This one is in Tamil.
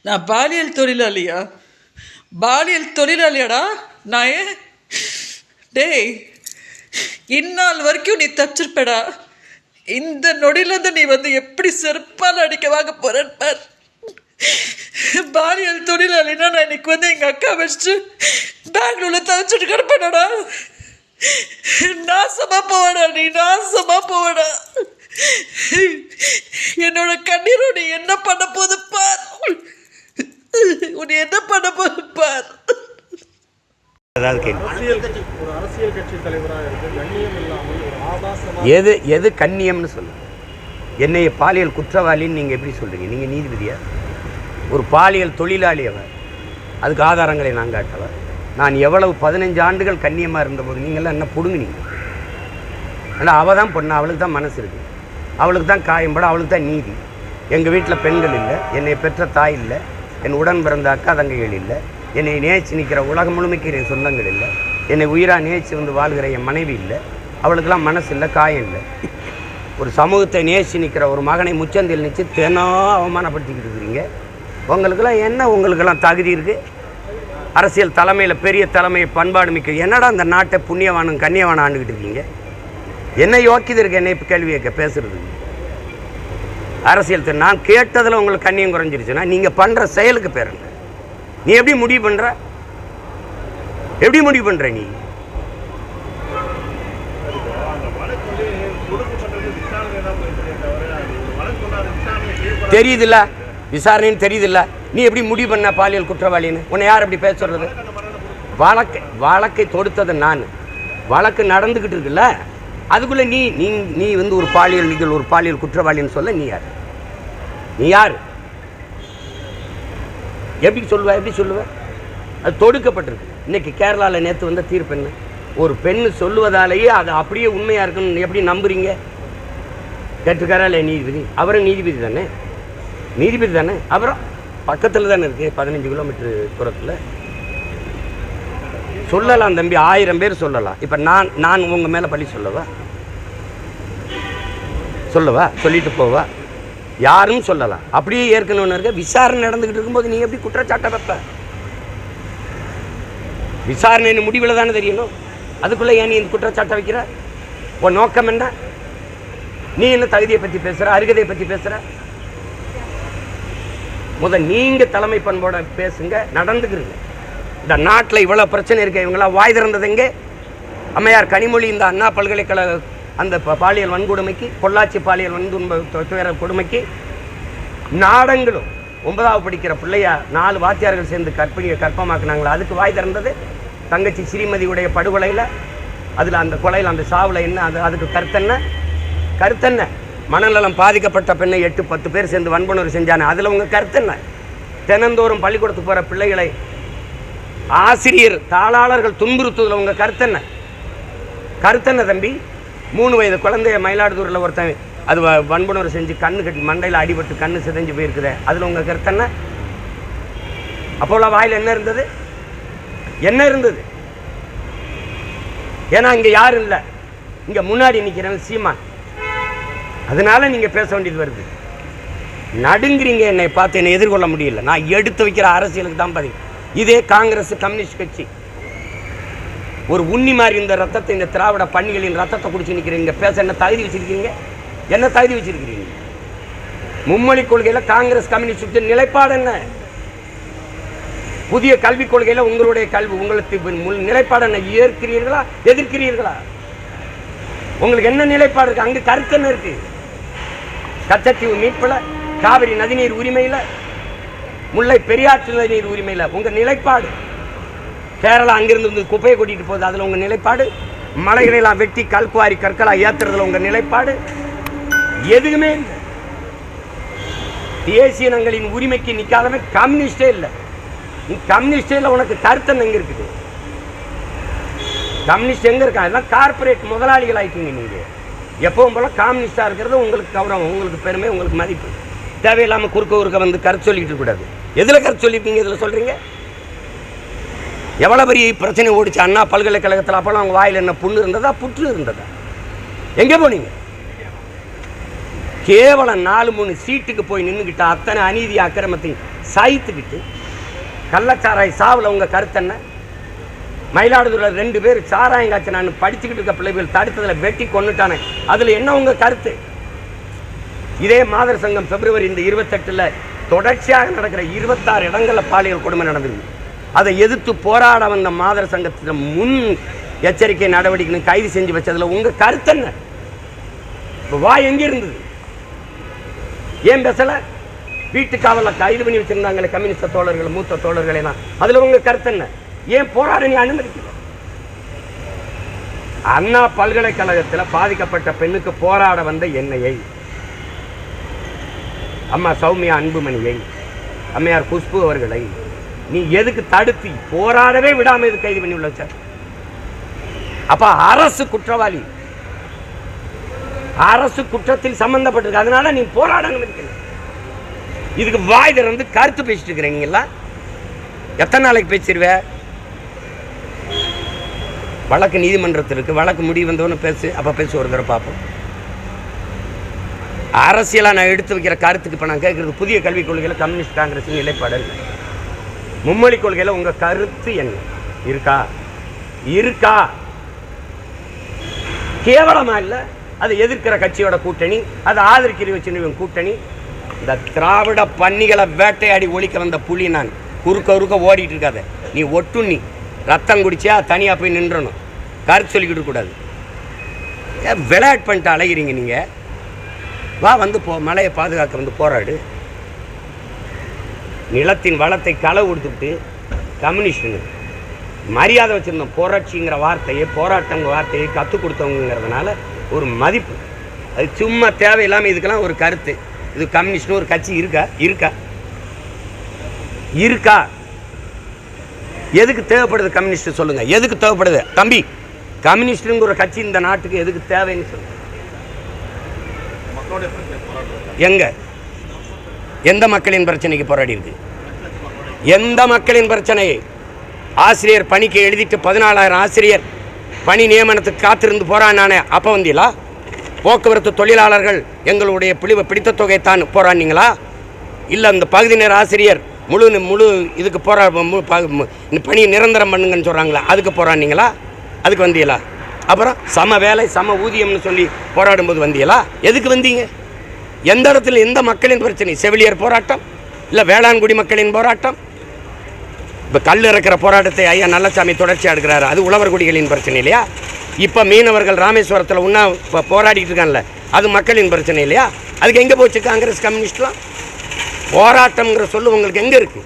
நான் பாலியல் தொழிலாளியா? பாலியல் தொழிலாளியாடா நான்? டேய், இந்நாள் வரைக்கும் நீ தச்சிருப்படா. இந்த நொடியிலேருந்து நீ எப்படி செருப்பால் அடிக்க வாங்க போறேன்னு பார். பாலியல் தொழிலாளினா நான் இன்னைக்கு எங்கள் அக்கா வச்சுட்டு பெங்களூரில் தவிச்சிட்டு கிடப்பேனடா. நாசமா போவடா, நீ நாசமா போவடா. என்னோட கண்ணீரோட நீ என்ன பண்ண போது பார். உன்னை என்ன பண்ண போது பார். எது கண்ணியம்னு சொல்லு. என்னை பாலியல் குற்றவாளின்னு நீங்கள் எப்படி சொல்கிறீங்க? நீங்கள் நீதிபதியா? ஒரு பாலியல் தொழிலாளி அவன். அதுக்கு ஆதாரங்களை நான் காட்டலை. நான் எவ்வளவு 15 ஆண்டுகள் கண்ணியமாக இருந்தபோது நீங்கள்லாம் என்ன பிடுங்குனீங்க? ஆனால் அவள் தான் பொண்ணு, அவளுக்கு தான் மனசு இருக்குது, அவளுக்கு தான் காயம்பட, அவளுக்கு தான் நீதி. எங்கள் வீட்டில் பெண்கள் இல்லை, என்னை பெற்ற தாய் இல்லை, என் உடன் பிறந்த அக்கா தங்கைகள் இல்லை, என்னை நேசித்து நிற்கிற உலகம் முழுமைக்கு என் சொந்தங்கள் இல்லை, என்னை உயிராக நேசித்து வாழ்கிற என் மனைவி இல்லை, அவளுக்கெல்லாம் மனசு இல்லை, காயம் இல்லை. ஒரு சமூகத்தை நேசித்து நிற்கிற ஒரு மகனை முச்சந்தில் நினச்சி தினம் அவமானப்படுத்திக்கிட்டு இருக்கிறீங்க. உங்களுக்கெல்லாம் என்ன, உங்களுக்கெல்லாம் தகுதி இருக்குது? அரசியல் தலைமையில் பெரிய தலைமையை பண்பாடு மிக்க என்னடா அந்த நாட்டை புண்ணியவானும் கண்ணியவானும் ஆண்டுக்கிட்டு இருக்கீங்க? என்ன யோக்கியது இருக்கு என்னை கேள்வி கேட்க பேசுறதுக்கு? அரசியல் நான் கேட்டதில் உங்களுக்கு கண்ணியம் குறைஞ்சிருச்சுன்னா நீங்கள் பண்ணுற செயலுக்கு பேர் என்ன? நீ எப்படி முடிவு பண்ணுற? எப்படி முடிவு பண்ணுற நீ? தெரியுதில்ல, விசாரணைன்னு தெரியுதில்ல. நீ எப்படி முடிவு பண்ண பாலியல் குற்றவாளின்னு? உன்னை யார் அப்படி பேச சொல்றது? வழக்கை தொடுத்தது நான். வழக்கு நடந்துக்கிட்டு இருக்குல்ல, அதுக்குள்ளே நீ நீ நீ ஒரு பாலியல், நீங்கள் ஒரு பாலியல் குற்றவாளின்னு சொல்ல நீ யார்? நீ யார்? எப்படி சொல்லுவ? அது தொடுக்கப்பட்டிருக்கு. இன்னைக்கு கேரளாவில் நேற்று வந்த தீர்ப்பு என்ன? ஒரு பெண் சொல்லுவதாலேயே அது அப்படியே உண்மையாக இருக்குன்னு எப்படி நம்புறீங்க? கேட்டிருக்காரா இல்லை நீதிபதி? அவரும் நீதிபதி தானே. அப்புறம் பக்கத்தில் தானே இருக்குது, 15 கிலோமீட்டர் தூரத்தில். சொல்லலாம் தம்பி, 1000 பேர் சொல்லலாம். இப்போ நான் உங்கள் மேலே பள்ளி சொல்லவா? சொல்லிட்டு போவா? யாரும் சொல்லலாம். அப்படியே ஏற்கனவே இருக்க விசாரணை நடந்துக்கிட்டு இருக்கும்போது நீ எப்படி குற்றச்சாட்டை வைப்ப? விசாரணை முடிவில் தானே தெரியணும். அதுக்குள்ளே ஏன் நீ இந்த குற்றச்சாட்டை வைக்கிற? உன் நோக்கம் என்ன? நீ என்ன தகுதியை பற்றி பேசுகிற, அருகதையை பற்றி பேசுகிற? நீங்கள் தலைமை பண்போட பேசுங்க, நடந்துக்கிறீங்க. இந்த நாட்டில் இவ்வளோ பிரச்சனை இருக்கு, இவங்களாம் வாய் திறந்தது எங்கே? அம்மையார் கனிமொழி இந்த அண்ணா பல்கலைக்கழக அந்த பாலியல் வன்கொடுமைக்கு, பொள்ளாச்சி பாலியல் துயர கொடுமைக்கு நாடங்களும் 9வது படிக்கிற பிள்ளையா 4 வாத்தியார்கள் சேர்ந்து கற்பமாக்குனாங்களா? அதுக்கு வாய் திறந்தது தங்கச்சி ஸ்ரீமதியுடைய படுகொலையில். அதில் அந்த கொலையில், அந்த சாவில் என்ன அதுக்கு கருத்தென்ன? மனநலம் பாதிக்கப்பட்ட பெண்ணை 8-10 பேர் சேர்ந்து வன்புணர்வு செஞ்சானே, அதில் உங்கள் கருத்தென்ன? தினந்தோறும் பள்ளிக்கூடத்துக்கு போகிற பிள்ளைகளை ஆசிரியர் தாளாளர்கள் துன்புறுத்துவதில் உங்கள் கருத்தென்ன தம்பி? 3 வயது குழந்தைய மயிலாடுதுறையில் ஒருத்தன் அது வன்புணர்வு செஞ்சு கண்ணு கட்டி மண்டையில் அடிபட்டு கண்ணு சிதைஞ்சு போயிருக்குது, அதில் உங்கள் கருத்தென்ன? அப்போல்லாம் வாயில் என்ன இருந்தது? ஏன்னா இங்கே யாரும் இல்லை, இங்கே முன்னாடி நிற்கிறேன் சீமான். அதனால நீங்கள் பேச வேண்டியது வருது. நடுங்குறீங்க, என்னை பார்த்து என்னை எதிர்கொள்ள முடியல. நான் எடுத்து வைக்கிற அரசியலுக்கு தான் பதிவு. இதே காங்கிரஸ் கம்யூனிஸ்ட் கட்சி ஒரு உண்ணி மாதிரி இந்த ரத்தத்தை, இந்த திராவிட பணிகளின் ரத்தத்தை குடிச்சு நிற்கிறீங்க. பேச என்ன தகுதி வச்சிருக்கீங்க? மும்மொழி கொள்கையில் காங்கிரஸ் கம்யூனிஸ்ட் நிலைப்பாடு என்ன? புதிய கல்விக் கொள்கையில் உங்களுடைய உங்களுக்கு நிலைப்பாடு என்ன? ஏற்கிறீர்களா, எதிர்க்கிறீர்களா? உங்களுக்கு என்ன நிலைப்பாடு இருக்கு? அங்கே கருத்து என்ன இருக்கு? கச்சத்தீவு மீட்பில், காவிரி நதிநீர் உரிமையில், முல்லை பெரியாற்று நதிநீர் உரிமையில் உங்கள் நிலைப்பாடு. கேரளா அங்கிருந்து குப்பையை கொட்டிட்டு போகுது, அதில் உங்கள் நிலைப்பாடு. மலைகளெல்லாம் வெட்டி கல்குவாரி கற்களாக ஏற்றுறதுல உங்கள் நிலைப்பாடு. எதுவுமே இல்லை. தேசிய இனங்களின் உரிமைக்கு நிற்காதவன் கம்யூனிஸ்டே இல்லை. கம்யூனிஸ்டே இல்லை, உனக்கு கருத்தன் எங்கே இருக்குது? கம்யூனிஸ்ட் எங்கே இருக்காங்க? எல்லாம் கார்பரேட் முதலாளிகள் ஆகிட்டீங்க. நீங்கள் எப்பவும் போல கம்யூனிஸ்டாக இருக்கிறது உங்களுக்கு கௌரவம், உங்களுக்கு பெருமை, உங்களுக்கு மதிப்பு. தேவையில்லாமல் குறுக்க வந்து கருத்து சொல்லிக்கிட்டு இருக்கக்கூடாது. எதில் கருத்து சொல்லியிருக்கீங்க? இதில் சொல்கிறீங்க. எவ்வளோ பெரிய பிரச்சனை ஓடிச்சு அண்ணா பல்கலைக்கழகத்தில். அப்போலாம் அவங்க வாயில் என்ன புண்ணு இருந்ததா, புற்று இருந்ததா? எங்கே போனீங்க? கேவலம் 4-3 சீட்டுக்கு போய் நின்றுக்கிட்ட அத்தனை அநீதி அக்கிரமத்தையும் சாய்த்துக்கிட்டு கள்ளச்சாராய் சாவில் உங்கள் கருத்து என்ன? மயிலாடுதுறை 2 பேர் சாராயம் காய்ச்சி நான் படிச்சுக்கிட்டு இருக்க பிள்ளைகள் தடுத்ததில் வெட்டி கொண்டுட்டானே, அதில் என்ன உங்கள் கருத்து? இதே மாதர் சங்கம் பிப்ரவரி இந்த 28 தொடர்ச்சியாக நடக்கிற 26 இடங்களில் பாலியல் கொடுமை நடந்தது. அதை எதிர்த்து போராட வந்த மாதர் சங்கத்தின் முன் எச்சரிக்கை நடவடிக்கை கைது செஞ்சு வச்சதில் உங்கள் கருத்து என்ன? வா எங்கே இருந்தது? ஏன் பேசல? வீட்டு காவலில் கைது பண்ணி வச்சிருந்தாங்களே கம்யூனிஸ்ட் தோழர்கள், மூத்த தோழர்களே தான், அதில் உங்கள் கருத்து என்ன? ஏன் போராட நீ அனுமதிக்கல? அண்ணா பல்கலைக்கழகத்தில் பாதிக்கப்பட்ட பெண்ணுக்கு போராட வந்த என்னையை, அம்மா சௌமியா அன்புமணியை, அம்மையார் குஷ்பு அவர்களை நீ எதுக்கு தடுத்து போராடவே விடாம இது கைது பண்ணி உள்ள வச்ச? அப்ப அரசு குற்றவாளி, அரசு குற்றத்தில் சம்பந்தப்பட்டிருக்கு, அதனால நீ போராட அனுமதிக்கல. இதுக்கு வாய் திறந்து கருத்து பேசிட்டு இருக்கிறீங்களா? எத்தனை நாளைக்கு பேசிடுவ? வழக்கு நீதிமன்றத்திற்கு வழக்கு முடிவு வந்தோன்னு பேசு, அப்ப பேசு ஒரு தடவை பார்ப்போம். அரசியலாக நான் எடுத்து வைக்கிற கருத்துக்கு இப்போ நான் கேட்குறது, புதிய கல்விக் கொள்கையில் கம்யூனிஸ்ட் காங்கிரஸின் நிலைப்பாடு இல்லை. மும்மொழி கொள்கையில் உங்கள் கருத்து என்ன? இருக்கா? இருக்கா? கேவலமா இல்லை? அதை எதிர்க்கிற கட்சியோட கூட்டணி, அதை ஆதரிக்கிற வச்சு கூட்டணி. இந்த திராவிட பன்னிகளை வேட்டையாடி ஒழிக்க வந்த புலி நான், குறுக்க ஓடிட்டு இருக்காத. நீ ஒட்டு நீ ரத்தம் குடிச்சா தனியாக போய் நின்றணும், கருத்து சொல்லிக்கிட்டு கூடாது. விளையாட்டு பண்ணிட்டு அலைகிறீங்க நீங்கள். வா வந்து மலையை பாதுகாக்க வந்து போராடு. நிலத்தின் வளத்தை களை கொடுத்துட்டு கம்யூனிஸ்டுங்க மரியாதை வச்சுருந்தோம். புரட்சிங்கிற வார்த்தையை, போராட்டங்கிற வார்த்தையை கற்றுக் கொடுத்தவங்கிறதுனால ஒரு மதிப்பு. அது சும்மா தேவையில்லாமல் இதுக்கெல்லாம் ஒரு கருத்து. இது கம்யூனிஸ்ட்னு ஒரு கட்சி இருக்கா? இருக்கா? இருக்கா? எதுக்கு தேவைப்படுது கம்யூனிஸ்ட் சொல்லுங்க? எதுக்கு தேவைப்படுது தம்பி? கம்யூனிஸ்டுங்கிற ஒரு கட்சி இந்த நாட்டுக்கு எதுக்கு தேவைன்னு சொல்லுங்க. எங்க எந்த மக்களின் பிரச்சனைக்கு போராடி இருக்கு? எந்த மக்களின் பிரச்சனை? ஆசிரியர் பணிக்கு எழுதிட்டு 14,000 ஆசிரியர் பணி நியமனத்துக்கு காத்திருந்து போராடினானே, அப்போ வந்தீங்களா? போக்குவரத்து தொழிலாளர்கள் எங்களுடைய பிடித்த தொகை தான் போராடினீங்களா? இல்லை அந்த பகுதி நேர ஆசிரியர் முழு இதுக்கு பணி நிரந்தரம் பண்ணுங்கன்னு சொல்கிறாங்களா, அதுக்கு போராடினீங்களா? அதுக்கு வந்தீங்களா? அப்புறம் சம வேலை சம ஊதியம்னு சொல்லி போராடும்போது வந்தீங்களா? எதுக்கு வந்தீங்க? எந்த இடத்துல எந்த மக்களின் பிரச்சனை? செவிலியர் போராட்டம், இல்லை வேளாண்குடி மக்களின் போராட்டம்? இப்போ கல் இறக்கிற போராட்டத்தை ஐயா நல்லசாமி தொடர்ச்சியாக எடுக்கிறாரு, அது உழவர் குடிகளின் பிரச்சனை இல்லையா? இப்போ மீனவர்கள் ராமேஸ்வரத்தில் ஒன்றா போராடிட்டு இருக்காங்கல்ல, அது மக்களின் பிரச்சனை இல்லையா? அதுக்கு எங்கே போச்சு காங்கிரஸ் கம்யூனிஸ்ட்லாம்? போராட்டம்ங்கிற சொல்லு உங்களுக்கு எங்கே இருக்குது?